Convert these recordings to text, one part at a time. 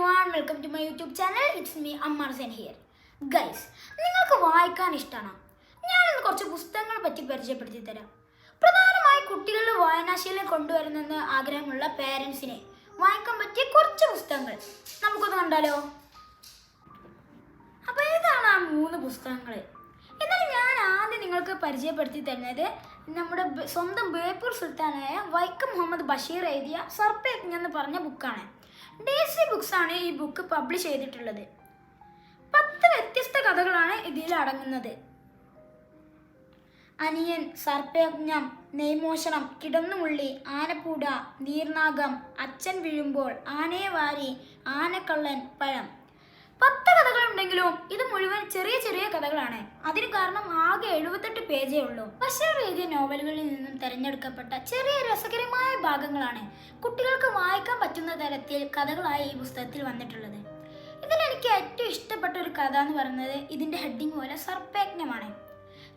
everyone, welcome to my YouTube channel. It's me, Ammar Zain here. Guys, നിങ്ങൾക്ക് വായിക്കാൻ ഇഷ്ടമാണോ? ഞാനിന്ന് കുറച്ച് പുസ്തകങ്ങളെ പറ്റി പരിചയപ്പെടുത്തി തരാം. പ്രധാനമായി കുട്ടികളുടെ വായനാശീലം കൊണ്ടുവരുന്നെന്ന് ആഗ്രഹമുള്ള പേരൻസിനെ വായിക്കാൻ പറ്റിയ കുറച്ച് പുസ്തകങ്ങൾ നമുക്കൊന്ന് കണ്ടാലോ? അപ്പോൾ ഇതാണ് ആ 3 പുസ്തകങ്ങൾ. എന്നാൽ ഞാൻ ആദ്യം നിങ്ങൾക്ക് പരിചയപ്പെടുത്തി തരുന്നത് നമ്മുടെ സ്വന്തം ബേപ്പൂർ സുൽത്താനായ വൈക്കം മുഹമ്മദ് ബഷീർ എഴുതിയ സർപ്പയജ്ഞ എന്ന് പറഞ്ഞ ബുക്കാണ്. ഡേസി ബുക്സ് ആണ് ഈ ബുക്ക് പബ്ലിഷ് ചെയ്തിട്ടുള്ളത്. 10 വ്യത്യസ്ത കഥകളാണ് ഇതിൽ അടങ്ങുന്നത്. അനിയൻ, സർപ്പയജ്ഞം, നെയ്മോഷണം, കിടന്നുമുള്ളി, ആനപ്പൂട, നീർനാഗം, അച്ഛൻ വീഴുമ്പോൾ, ആനയെ വാരി, ആനക്കള്ളൻ, പഴം. 10 കഥകളുണ്ടെങ്കിലും ഇത് മുഴുവൻ ചെറിയ ചെറിയ കഥകളാണ്. അതിന് കാരണം ആകെ 78 പേജേ ഉള്ളൂ. ബഷീർ എഴുതിയ നോവലുകളിൽ നിന്നും തിരഞ്ഞെടുക്കപ്പെട്ട ചെറിയ രസകരമായ ഭാഗങ്ങളാണ് കുട്ടികൾക്ക് വായിക്കാൻ പറ്റുന്ന തരത്തിൽ കഥകളായി ഈ പുസ്തകത്തിൽ വന്നിട്ടുള്ളത്. ഇതിൽ എനിക്ക് ഏറ്റവും ഇഷ്ടപ്പെട്ട ഒരു കഥ എന്ന് പറയുന്നത് ഇതിൻ്റെ ഹെഡിങ് പോലെ സർപ്പയജ്ഞമാണ്.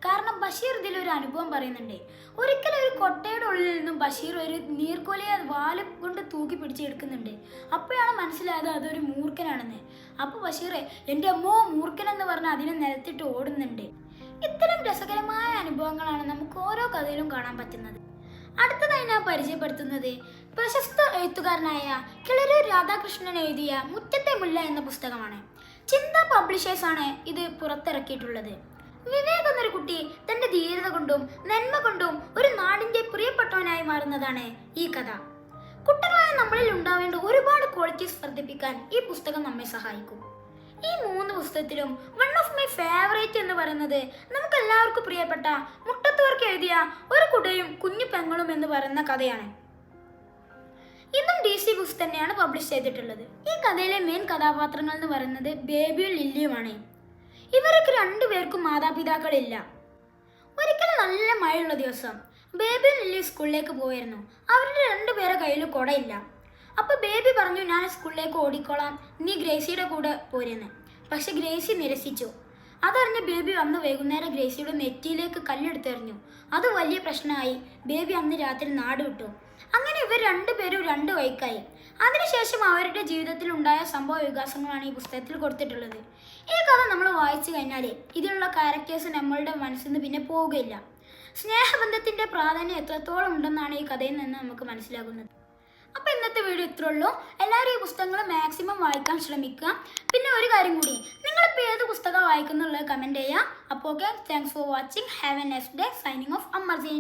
കാരണം ബഷീർ ഇതിലൊരു അനുഭവം പറയുന്നുണ്ട്. ഒരിക്കലും ഒരു കൊട്ടയുടെ ഉള്ളിൽ നിന്നും ബഷീർ ഒരു നീർക്കോലിയെ വാല് കൊണ്ട് തൂക്കി പിടിച്ചെടുക്കുന്നുണ്ട്. അപ്പോഴാണ് മനസ്സിലായത് അതൊരു മൂർഖനാണെന്ന്. അപ്പോൾ ബഷീറെ എൻ്റെ അമ്മോ മൂർഖൻ എന്ന് പറഞ്ഞ് അതിനെ നിലത്തിട്ട് ഓടുന്നുണ്ട്. ഇത്തരം രസകരമായ അനുഭവങ്ങളാണ് നമുക്ക് ഓരോ കഥയിലും കാണാൻ പറ്റുന്നത്. അടുത്തതായി ഞാൻ പരിചയപ്പെടുത്തുന്നത് പ്രശസ്ത എഴുത്തുകാരനായ കിളരൂർ രാധാകൃഷ്ണൻ എഴുതിയ മുറ്റത്തെ മുല്ല എന്ന പുസ്തകമാണ്. ചിന്ത പബ്ലിഷേഴ്സാണ് ഇത് പുറത്തിറക്കിയിട്ടുള്ളത്. വിവേക് എന്നൊരു കുട്ടി തന്റെ ധീരത കൊണ്ടും നന്മ കൊണ്ടും ഒരു നാടിന്റെ പ്രിയപ്പെട്ടവനായി മാറുന്നതാണ് ഈ കഥ. കുട്ടികളായ നമ്മളിൽ ഉണ്ടാവേണ്ട ഒരുപാട് ക്വാളിറ്റീസ് വർദ്ധിപ്പിക്കാൻ ഈ പുസ്തകം നമ്മെ സഹായിക്കും. ഈ 3 പുസ്തകത്തിലും വൺ ഓഫ് മൈ ഫേവറേറ്റ് എന്ന് പറയുന്നത് നമുക്ക് എല്ലാവർക്കും പ്രിയപ്പെട്ട മുട്ടത്തുവർക്ക് എഴുതിയ ഒരു കുടയും കുഞ്ഞു പെങ്ങളും എന്ന് പറയുന്ന കഥയാണ്. ഇതും DC ബുക്സ് തന്നെയാണ് പബ്ലിഷ് ചെയ്തിട്ടുള്ളത്. ഈ കഥയിലെ മെയിൻ കഥാപാത്രങ്ങൾ എന്ന് പറയുന്നത് ബേബിയും ലില്ലിയുമാണ്. ഇവർക്ക് 2 പേർക്കും മാതാപിതാക്കളില്ല. ഒരിക്കൽ നല്ല മഴയുള്ള ദിവസം ബേബി ലില്ലി സ്കൂളിലേക്ക് പോയിരുന്നു. അവരുടെ 2 പേരെ കയ്യിൽ കുടയില്ല. അപ്പോൾ ബേബി പറഞ്ഞു, ഞാൻ സ്കൂളിലേക്ക് ഓടിക്കോളാം, നീ ഗ്രേസിയുടെ കൂടെ പോരെന്ന്. പക്ഷെ ഗ്രേസി നിരസിച്ചു. അതറിഞ്ഞ് ബേബി അന്ന് വൈകുന്നേരം ഗ്രേസിയുടെ നെറ്റിയിലേക്ക് കല്ലെടുത്തെറിഞ്ഞു. അത് വലിയ പ്രശ്നമായി. ബേബി അന്ന് രാത്രി നാട് വിട്ടു. അങ്ങനെ ഇവർ 2 പേരും 2 വഴിക്കായി. അതിനുശേഷം അവരുടെ ജീവിതത്തിൽ ഉണ്ടായ സംഭവ വികാസങ്ങളാണ് ഈ പുസ്തകത്തിൽ കൊടുത്തിട്ടുള്ളത്. ഈ കഥ നമ്മൾ വായിച്ചു കഴിഞ്ഞാൽ ഇതിലുള്ള ക്യാരക്ടേഴ്സ് നമ്മളുടെ മനസ്സിൽ നിന്ന് പിന്നെ പോവുകയില്ല. സ്നേഹബന്ധത്തിൻ്റെ പ്രാധാന്യം എത്രത്തോളം ഉണ്ടെന്നാണ് ഈ കഥയിൽ നിന്ന് നമുക്ക് മനസ്സിലാകുന്നത്. അപ്പോൾ ഇന്നത്തെ വീഡിയോ ഇത്രേ ഉള്ളൂ. എല്ലാവരും ഈ പുസ്തകങ്ങൾ മാക്സിമം വായിക്കാൻ ശ്രമിക്കുക. പിന്നെ ഒരു കാര്യം കൂടി, നിങ്ങളിപ്പോൾ ഏത് പുസ്തകം വായിക്കുന്നുള്ളത് കമൻറ്റ് ചെയ്യുക. അപ്പോൾ okay, thanks for watching. Have a nice day. Signing off, Ammar Zain.